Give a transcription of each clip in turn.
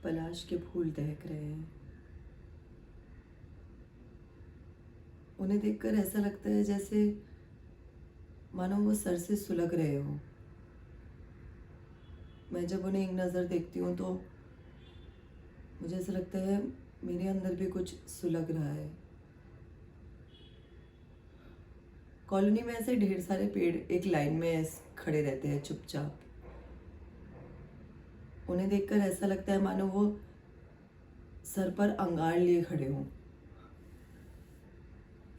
पलाश के फूल दहक रहे हैं। उन्हें देखकर ऐसा लगता है जैसे मानो वो सर से सुलग रहे हो। मैं जब उन्हें एक नज़र देखती हूँ तो मुझे ऐसा लगता है मेरे अंदर भी कुछ सुलग रहा है। कॉलोनी में ऐसे ढेर सारे पेड़ एक लाइन में खड़े रहते हैं चुपचाप। उन्हें देखकर ऐसा लगता है मानो वो सर पर अंगार लिए खड़े हों।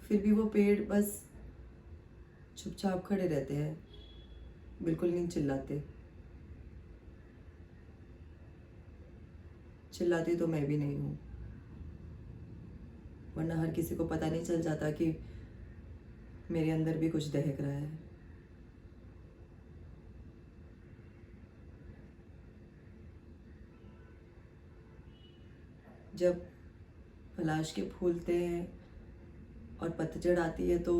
फिर भी वो पेड़ बस चुपचाप खड़े रहते हैं, बिल्कुल नहीं चिल्लाते। चिल्लाती तो मैं भी नहीं हूँ, वरना हर किसी को पता नहीं चल जाता कि मेरे अंदर भी कुछ दहक रहा है। जब पलाश के फूलते हैं और पतझड़ आती है तो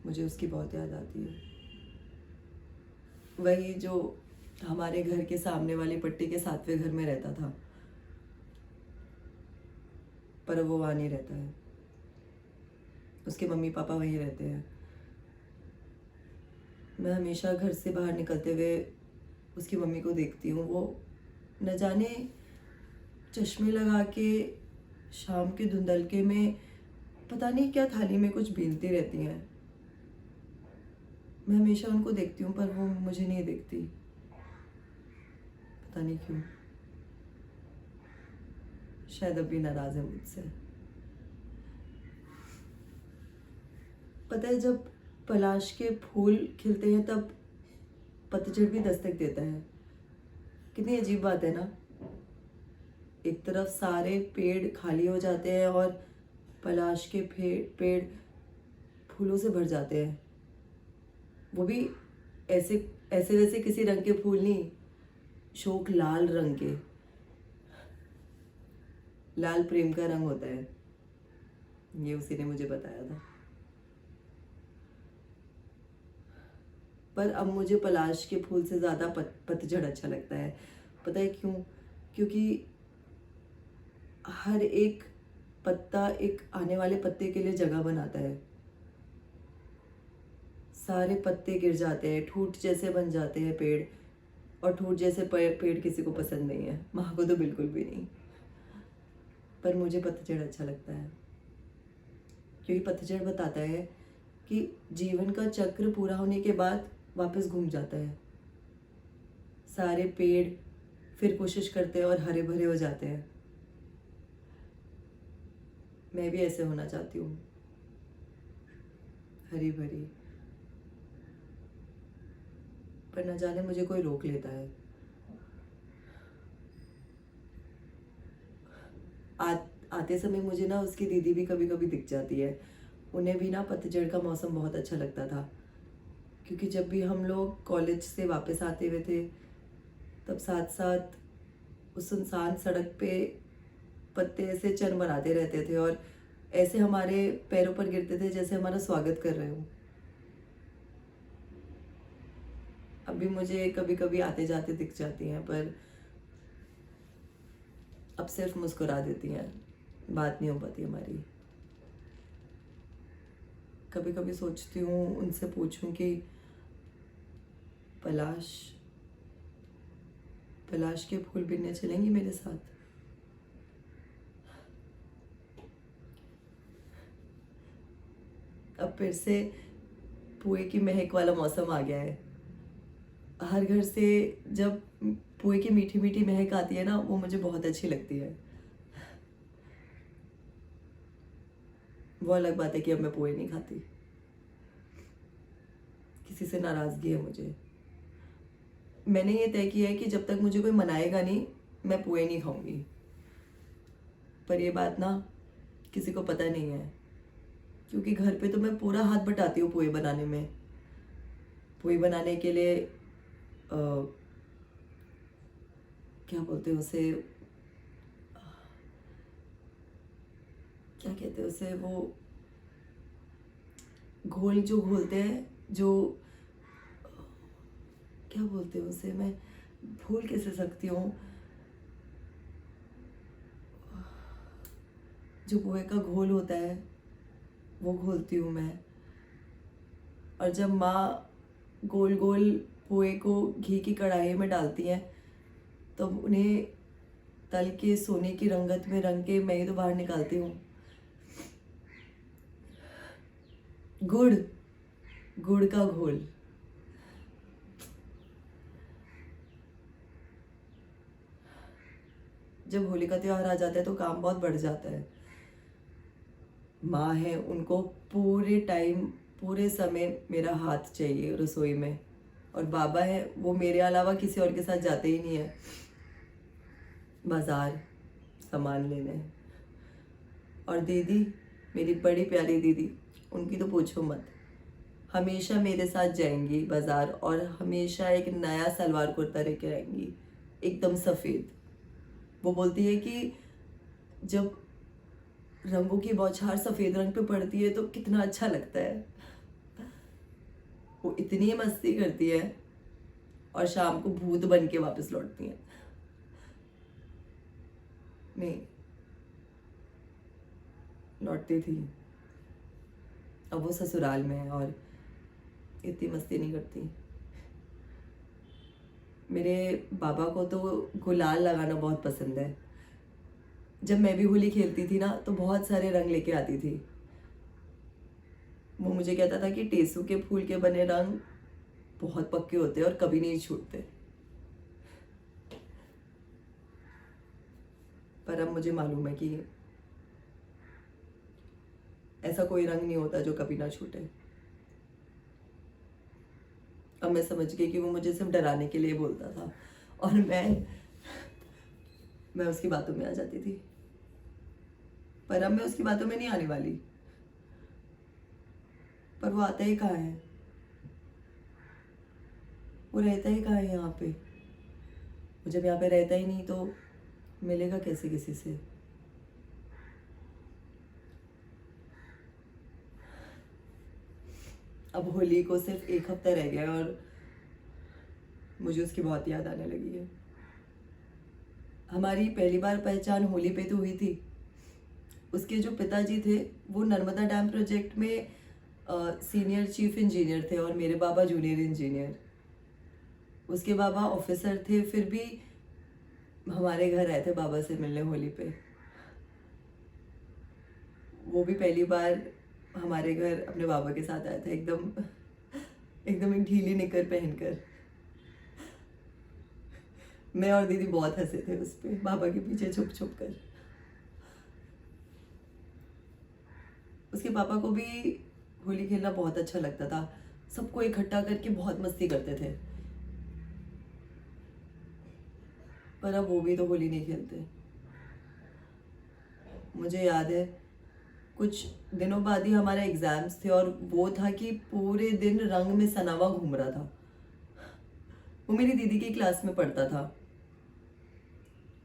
मुझे उसकी बहुत याद आती है। वही जो हमारे घर के सामने वाली पट्टी के 7वें घर में रहता था, पर वो वहाँ नहीं रहता है। उसके मम्मी पापा वहीं रहते हैं। मैं हमेशा घर से बाहर निकलते हुए उसकी मम्मी को देखती हूँ। वो न जाने चश्मे लगा के शाम के धुंधलके में पता नहीं क्या थाली में कुछ बीनती रहती हैं। मैं हमेशा उनको देखती हूँ पर वो मुझे नहीं देखती, पता नहीं क्यों। शायद अभी नाराज है मुझसे। पता है जब पलाश के फूल खिलते हैं तब पतझड़ भी दस्तक देता है। कितनी अजीब बात है ना। एक तरफ सारे पेड़ खाली हो जाते हैं और पलाश के पेड़ फूलों से भर जाते हैं। वो भी ऐसे ऐसे वैसे किसी रंग के फूल नहीं, शोक लाल रंग के। लाल प्रेम का रंग होता है, ये उसी ने मुझे बताया था। पर अब मुझे पलाश के फूल से ज़्यादा पतझड़ अच्छा लगता है। पता है क्यों? क्योंकि हर एक पत्ता एक आने वाले पत्ते के लिए जगह बनाता है। सारे पत्ते गिर जाते हैं, ठूठ जैसे बन जाते हैं पेड़, और ठूठ जैसे पेड़ किसी को पसंद नहीं है, माँ को तो बिल्कुल भी नहीं। पर मुझे पतझड़ अच्छा लगता है क्योंकि पतझड़ बताता है कि जीवन का चक्र पूरा होने के बाद वापस घूम जाता है। सारे पेड़ फिर कोशिश करते हैं और हरे भरे हो जाते हैं। मैं भी ऐसे होना चाहती हूँ, हरी भरी। पर न जाने मुझे कोई रोक लेता है। आते समय मुझे ना उसकी दीदी भी कभी कभी दिख जाती है। उन्हें भी ना पतझड़ का मौसम बहुत अच्छा लगता था, क्योंकि जब भी हम लोग कॉलेज से वापस आते हुए थे तब साथ साथ उस सुनसान सड़क पे पत्ते ऐसे चरमराते रहते थे और ऐसे हमारे पैरों पर गिरते थे जैसे हमारा स्वागत कर रहे हो। अभी मुझे कभी कभी आते जाते दिख जाती हैं, पर अब सिर्फ मुस्कुरा देती हैं, बात नहीं हो पाती हमारी। कभी कभी सोचती हूँ उनसे पूछूं कि पलाश पलाश के फूल बिनने चलेंगी मेरे साथ। अब फिर से पुए की महक वाला मौसम आ गया है। हर घर से जब पुए की मीठी मीठी महक आती है ना, वो मुझे बहुत अच्छी लगती है। वो अलग बात है कि अब मैं पुए नहीं खाती, किसी से नाराजगी है मुझे। मैंने ये तय किया है कि जब तक मुझे कोई मनाएगा नहीं मैं पुए नहीं खाऊंगी। पर ये बात ना किसी को पता नहीं है, क्योंकि घर पे तो मैं पूरा हाथ बटाती हूँ पुए बनाने में। पुए बनाने के लिए क्या बोलते हैं उसे, क्या कहते हैं उसे, वो घोल जो घोलते हैं, जो क्या बोलते हैं उसे, मैं भूल कैसे सकती हूँ। जो पोहे का घोल होता है वो घोलती हूँ मैं। और जब माँ गोल गोल पोहे को घी की कढ़ाई में डालती हैं तो उन्हें तल के सोने की रंगत में रंग के मैं ही तो बाहर निकालती हूँ। गुड़, गुड़ का घोल। जब होली का त्योहार आ जाता है तो काम बहुत बढ़ जाता है। माँ है, उनको पूरे टाइम पूरे समय मेरा हाथ चाहिए रसोई में। और बाबा है, वो मेरे अलावा किसी और के साथ जाते ही नहीं है बाजार सामान लेने। और दीदी, मेरी बड़ी प्यारी दीदी, उनकी तो पूछो मत, हमेशा मेरे साथ जाएंगी बाजार और हमेशा एक नया सलवार कुर्ता लेके आएंगी, एकदम सफ़ेद। वो बोलती है कि जब रंगों की बौछार सफ़ेद रंग पे पड़ती है तो कितना अच्छा लगता है। वो इतनी मस्ती करती है और शाम को भूत बन के वापस लौटती है। नहीं, लौटती थी, अब वो ससुराल में है और इतनी मस्ती नहीं करती। मेरे बाबा को तो गुलाल लगाना बहुत पसंद है। जब मैं भी होली खेलती थी ना तो बहुत सारे रंग लेके आती थी। वो मुझे कहता था कि टेसू के फूल के बने रंग बहुत पक्के होते हैं और कभी नहीं छूटते। पर अब मुझे मालूम है कि ऐसा कोई रंग नहीं होता जो कभी ना छूटे। अब मैं समझ गई कि वो मुझे सिर्फ डराने के लिए बोलता था और मैं उसकी बातों में आ जाती थी। पर अब मैं उसकी बातों में नहीं आने वाली। पर वो आता ही कहाँ है, वो रहता ही कहाँ है यहाँ पे। वो जब यहाँ पे रहता ही नहीं तो मिलेगा कैसे किसी से। अब होली को सिर्फ एक हफ्ता रह गया है और मुझे उसकी बहुत याद आने लगी है। हमारी पहली बार पहचान होली पे तो हुई थी। उसके जो पिताजी थे वो नर्मदा डैम प्रोजेक्ट में सीनियर चीफ इंजीनियर थे और मेरे बाबा जूनियर इंजीनियर। उसके बाबा ऑफिसर थे, फिर भी हमारे घर आए थे बाबा से मिलने होली पे। वो भी पहली बार हमारे घर अपने बाबा के साथ आया था, एकदम एक ढीली निकर पहनकर। मैं और दीदी बहुत हंसे थे उस पे, बाबा के पीछे छुप छुप कर। उसके पापा को भी होली खेलना बहुत अच्छा लगता था। सबको इकट्ठा करके बहुत मस्ती करते थे। पर अब वो भी तो होली नहीं खेलते। मुझे याद है कुछ दिनों बाद ही हमारे एग्जाम्स थे और वो था कि पूरे दिन रंग में सना हुआ घूम रहा था। वो मेरी दीदी की क्लास में पढ़ता था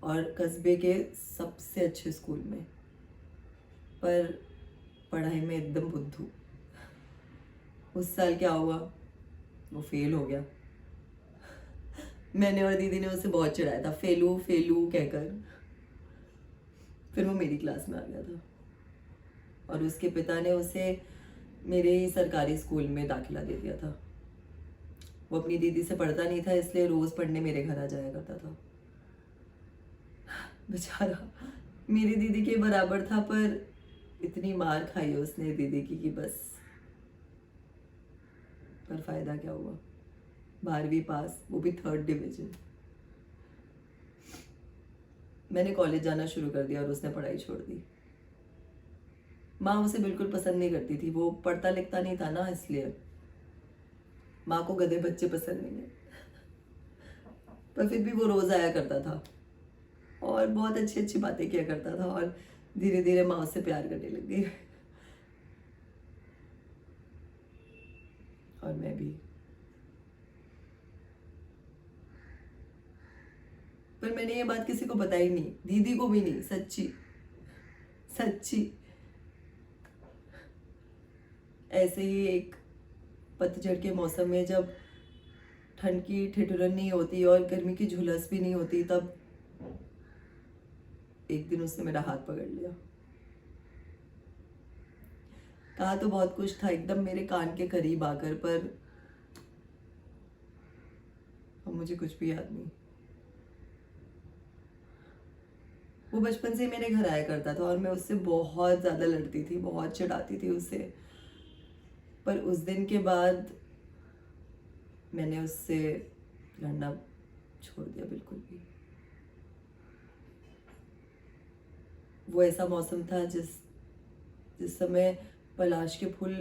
और कस्बे के सबसे अच्छे स्कूल में, पर पढ़ाई में एकदम बुद्धू। उस साल क्या हुआ, वो फेल हो गया। मैंने और दीदी ने उसे बहुत चिढ़ाया था, फेलू फेलू कहकर। फिर वो मेरी क्लास में आ गया था और उसके पिता ने उसे मेरे ही सरकारी स्कूल में दाखिला दे दिया था। वो अपनी दीदी से पढ़ता नहीं था, इसलिए रोज पढ़ने मेरे घर आ जाया करता था। बेचारा मेरी दीदी के बराबर था, पर इतनी मार खाई उसने दीदी की कि बस। पर फायदा क्या हुआ, 12वीं पास, वो भी 3rd डिवीजन। मैंने कॉलेज जाना शुरू कर दिया और उसने पढ़ाई छोड़ दी। माँ उसे बिल्कुल पसंद नहीं करती थी, वो पढ़ता लिखता नहीं था ना, इसलिए। माँ को गधे बच्चे पसंद नहीं है। पर फिर भी वो रोज आया करता था और बहुत अच्छी अच्छी बातें किया करता था और धीरे धीरे माँ उससे प्यार करने लग गई। और मैं भी। पर मैंने ये बात किसी को बताई नहीं, दीदी को भी नहीं, सच्ची सच्ची। ऐसे ही एक पतझड़ के मौसम में जब ठंड की ठिठुरन नहीं होती और गर्मी की झुलस भी नहीं होती, तब एक दिन उसने मेरा हाथ पकड़ लिया कहा तो बहुत कुछ था एकदम मेरे कान के करीब आकर, पर अब मुझे कुछ भी याद नहीं। वो बचपन से ही मेरे घर आया करता था और मैं उससे बहुत ज़्यादा लड़ती थी, बहुत चिढ़ाती थी उससे। पर उस दिन के बाद मैंने उससे लड़ना छोड़ दिया बिल्कुल भी। वो ऐसा मौसम था जिस जिस समय पलाश के फूल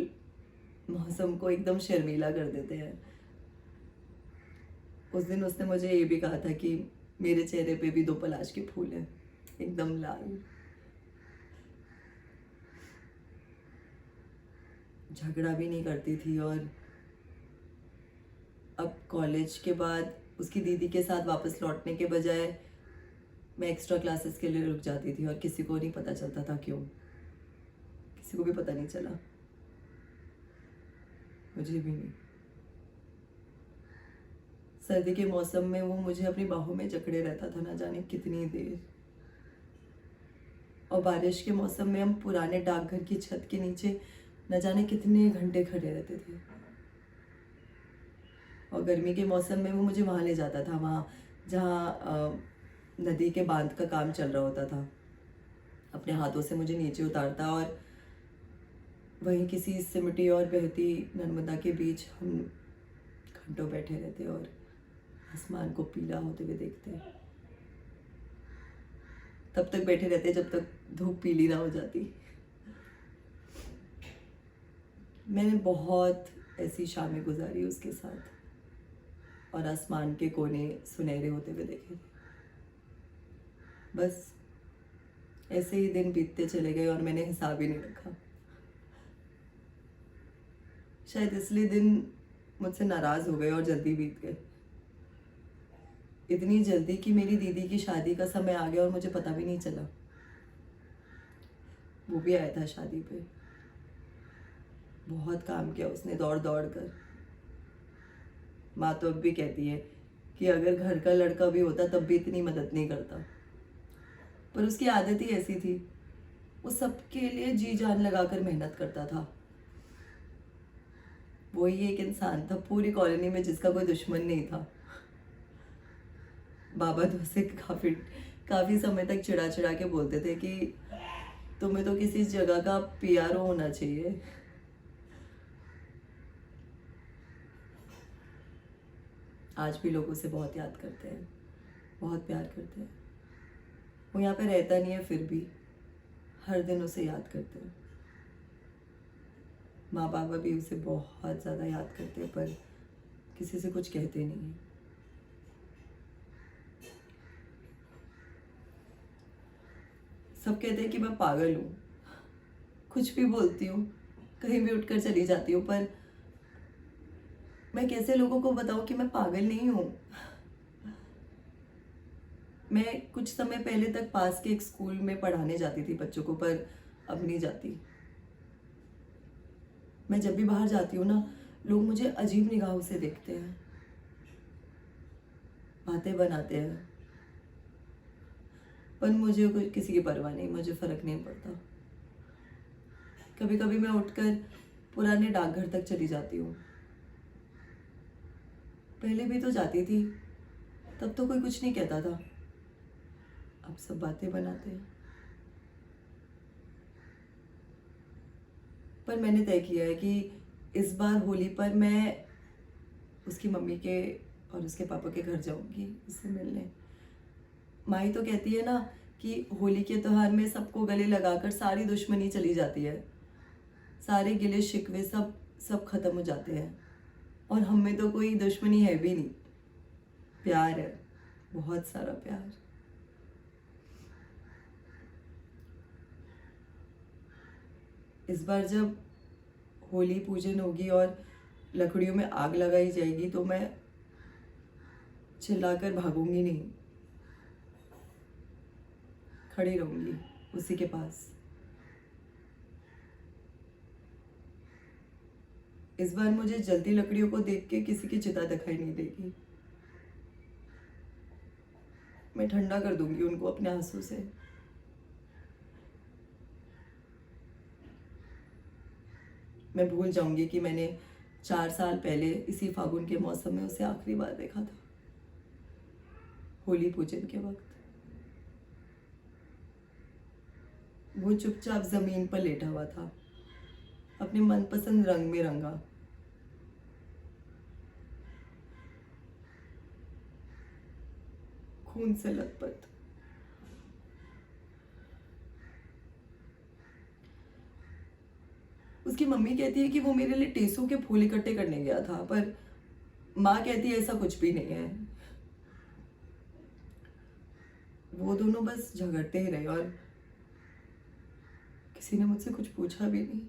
मौसम को एकदम शर्मीला कर देते हैं। उस दिन उसने मुझे ये भी कहा था कि मेरे चेहरे पे भी 2 पलाश के फूल हैं, एकदम लाल। झगड़ा भी नहीं करती थी, और अब कॉलेज के बाद उसकी दीदी के साथ वापस लौटने के बजाय मैं एक्स्ट्रा क्लासेस के लिए रुक जाती थी, और किसी को नहीं पता चलता था क्यों। किसी को भी पता नहीं चला, मुझे भी नहीं। सर्दी के मौसम में वो मुझे अपनी बाहों में जकड़े रहता था ना जाने कितनी देर। और बारिश के मौसम में हम पुराने डाकघर की छत के नीचे न जाने कितने घंटे खड़े रहते थे। और गर्मी के मौसम में वो मुझे वहाँ ले जाता था, वहाँ जहाँ नदी के बांध का काम चल रहा होता था। अपने हाथों से मुझे नीचे उतारता और वहीं किसी सिमटी और बहती नर्मदा के बीच हम घंटों बैठे रहते और आसमान को पीला होते हुए देखते। तब तक बैठे रहते जब तक धूप पीली ना हो जाती। मैंने बहुत ऐसी शामें गुजारी उसके साथ, और आसमान के कोने सुनहरे होते हुए देखे। बस ऐसे ही दिन बीतते चले गए और मैंने हिसाब ही नहीं रखा। शायद इसलिए दिन मुझसे नाराज हो गए और जल्दी बीत गए। इतनी जल्दी कि मेरी दीदी की शादी का समय आ गया और मुझे पता भी नहीं चला। वो भी आया था शादी पे। बहुत काम किया उसने दौड़ दौड़ कर। माँ तो अब भी कहती है कि अगर घर का लड़का भी होता तब भी इतनी मदद नहीं करता, पर उसकी आदत ही ऐसी थी। वो सबके लिए जी जान लगाकर मेहनत करता था। वही एक इंसान था पूरी कॉलोनी में जिसका कोई दुश्मन नहीं था। बाबा तो उसे काफी समय तक चिढ़ा चिढ़ा के बोलते थे कि तुम्हें तो किसी जगह का पीआरओ होना चाहिए। आज भी लोग उसे बहुत याद करते हैं, बहुत प्यार करते हैं। वो यहाँ पे रहता नहीं है, फिर भी हर दिन उसे याद करते हैं। माँ बाबा भी उसे बहुत ज़्यादा याद करते हैं, पर किसी से कुछ कहते नहीं हैं। सब कहते हैं कि मैं पागल हूँ, कुछ भी बोलती हूँ, कहीं भी उठकर चली जाती हूँ, पर मैं कैसे लोगों को बताऊँ कि मैं पागल नहीं हूँ। मैं कुछ समय पहले तक पास के एक स्कूल में पढ़ाने जाती थी बच्चों को, पर अब नहीं जाती। मैं जब भी बाहर जाती हूँ ना, लोग मुझे अजीब निगाहों से देखते हैं, बातें बनाते हैं, पर मुझे किसी की परवाह नहीं, मुझे फर्क नहीं पड़ता। कभी कभी मैं उठकर पुराने डाकघर तक चली जाती हूँ। पहले भी तो जाती थी, तब तो कोई कुछ नहीं कहता था। अब सब बातें बनाते हैं। पर मैंने तय किया है कि इस बार होली पर मैं उसकी मम्मी के और उसके पापा के घर जाऊंगी उससे मिलने। माई तो कहती है ना कि होली के त्योहार में सबको गले लगाकर सारी दुश्मनी चली जाती है, सारे गिले शिकवे सब सब खत्म हो जाते हैं, और हम में तो कोई दुश्मनी है भी नहीं, प्यार है, बहुत सारा प्यार। इस बार जब होली पूजन होगी और लकड़ियों में आग लगाई जाएगी तो मैं चिल्लाकर भागूंगी नहीं, खड़ी रहूंगी उसी के पास। इस बार मुझे जल्दी लकड़ियों को देख के किसी की चिता दिखाई नहीं देगी। मैं ठंडा कर दूंगी उनको अपने आंसू से। मैं भूल जाऊंगी कि मैंने 4 साल पहले इसी फागुन के मौसम में उसे आखिरी बार देखा था, होली पूजन के वक्त। वो चुपचाप जमीन पर लेटा हुआ था, अपने मनपसंद रंग में रंगा। खून से लथपथ। उसकी मम्मी कहती है कि वो मेरे लिए टेसू के फूल इकट्ठे करने गया था, पर माँ कहती है ऐसा कुछ भी नहीं है। वो दोनों बस झगड़ते ही रहे और किसी ने मुझसे कुछ पूछा भी नहीं।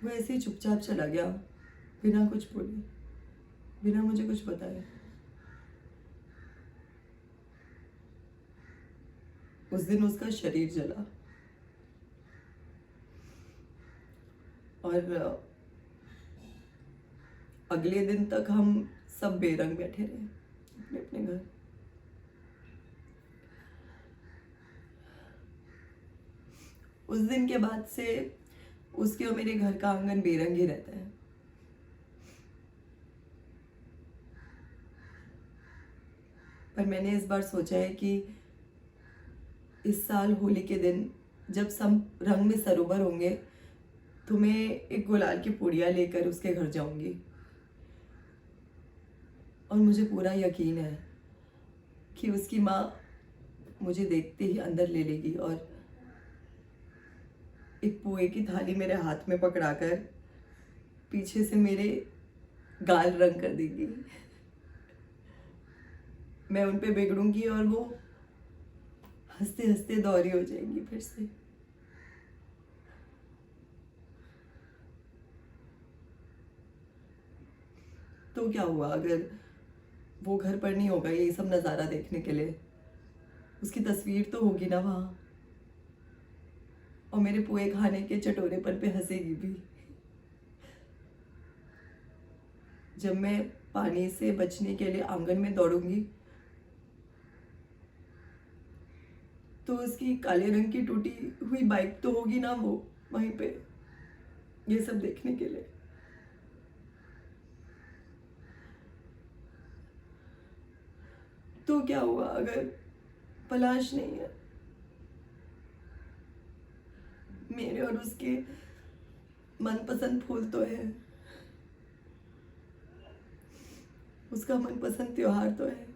वो ऐसे ही चुपचाप चला गया, बिना कुछ बोले, बिना मुझे कुछ बताए। उस दिन उसका शरीर जला और अगले दिन तक हम सब बेरंग बैठे रहे अपने अपने घर। उस दिन के बाद से उसके और मेरे घर का आंगन बेरंग ही रहता है। पर मैंने इस बार सोचा है कि इस साल होली के दिन जब सब रंग में सरोवर होंगे तो मैं एक गुलाल की पुड़िया लेकर उसके घर जाऊंगी। और मुझे पूरा यकीन है कि उसकी माँ मुझे देखते ही अंदर ले लेगी और एक पोए की थाली मेरे हाथ में पकड़ाकर पीछे से मेरे गाल रंग कर देगी। मैं उन पे बिगड़ूंगी और वो हंसते हंसते दौरी हो जाएंगी फिर से। तो क्या हुआ अगर वो घर पर नहीं होगा ये सब नज़ारा देखने के लिए? उसकी तस्वीर तो होगी ना वहाँ, और मेरे पोए खाने के चटोरेपन पे हंसेगी भी। जब मैं पानी से बचने के लिए आंगन में दौड़ूंगी तो उसकी काले रंग की टूटी हुई बाइक तो होगी ना वो वहीं पे, ये सब देखने के लिए। तो क्या हुआ अगर पलाश नहीं है? मेरे और उसके मनपसंद फूल तो है, उसका मनपसंद त्योहार तो है।